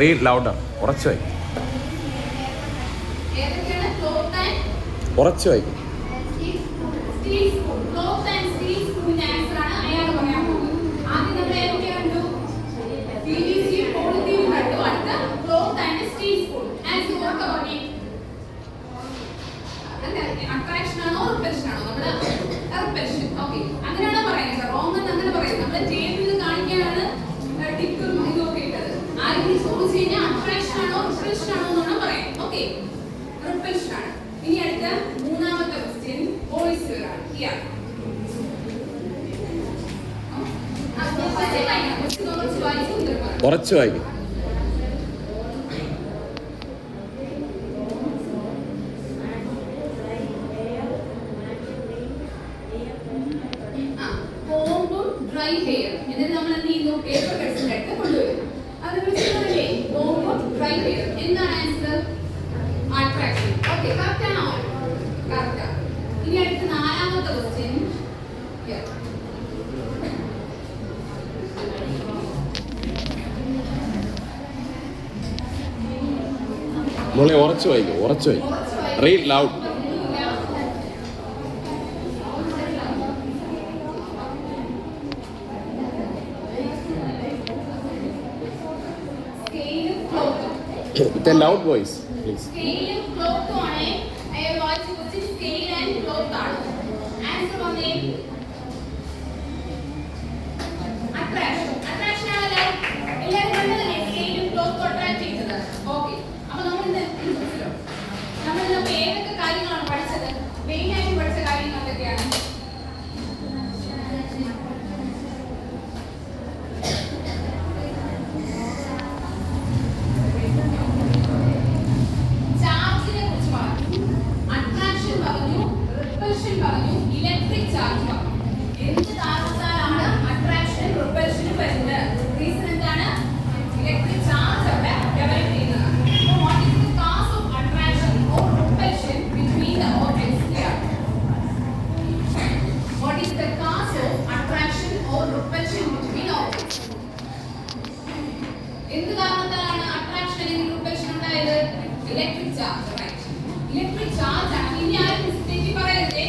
Read louder. ഉറച്ചു വായിക്കും. ഉറച്ചു വായിക്കും. ഉറച്ചു വായിക്കും. ഡ്രൈ ഹെയർ എന്നിട്ട് നമ്മൾ എന്ത് ചെയ്യുന്നു? പേപ്പർ കട്ട്സിലേക്ക് കൊണ്ടുവരും. അത് വെച്ചിട്ടുണ്ടല്ലേ ഡ്രൈ ഹെയർ. എന്താണ് ആൻസർ? അട്രാക്ഷൻ. ഓക്കെ, കറക്റ്റ് ആണോ? കറക്റ്റ് ആണ്. ഇനി അടുത്ത നാലാമത്തെ ക്വസ്റ്റ്യൻ. മോളെ ഉറച്ചു വായിക്കും. ഉറച്ചു വായിക്കും. Read loud. With a loud voice, please. Scale and cloth ആണ്. I watch question scale and cloth ആണ്. Answer വന്നേ. Attraction. Attraction ആണല്ലോ. എല്ലാവരും കണ്ടതല്ലേ scale and cloth attract ചെയ്തത്? Okay. അപ്പോൾ നമ്മൾ ഏതൊക്കെ കാര്യങ്ങളാണ് പഠിച്ചത്? മെയിൻ ആയിട്ട് പഠിച്ച കാര്യങ്ങൾ എന്തൊക്കെയാണ്? ഇലക്ട്രിക് ചാർജ് പറഞ്ഞു. എന്ത് കാരണത്താലാണ് അട്രാക്ഷൻ റിപ്പൽഷനും വരുന്നത്? റീസൺ എന്താണ്? ഇലക്ട്രിക് ചാർജ് അവിടെ ഡെവലപ്പ് ചെയ്യുന്നതാണ്. So what is the cause of attraction or repulsion between the objects here? What is the cause of attraction or repulsion between objects? എന്ത് കാരണത്താലാണ് അട്രാക്ഷൻ അല്ലെങ്കിൽ റിപ്പൽഷൻ ഉണ്ടായത്? Electric charge, right. Electric charge ആണ്. ഇനി ആരും mistake പറയരുതേ.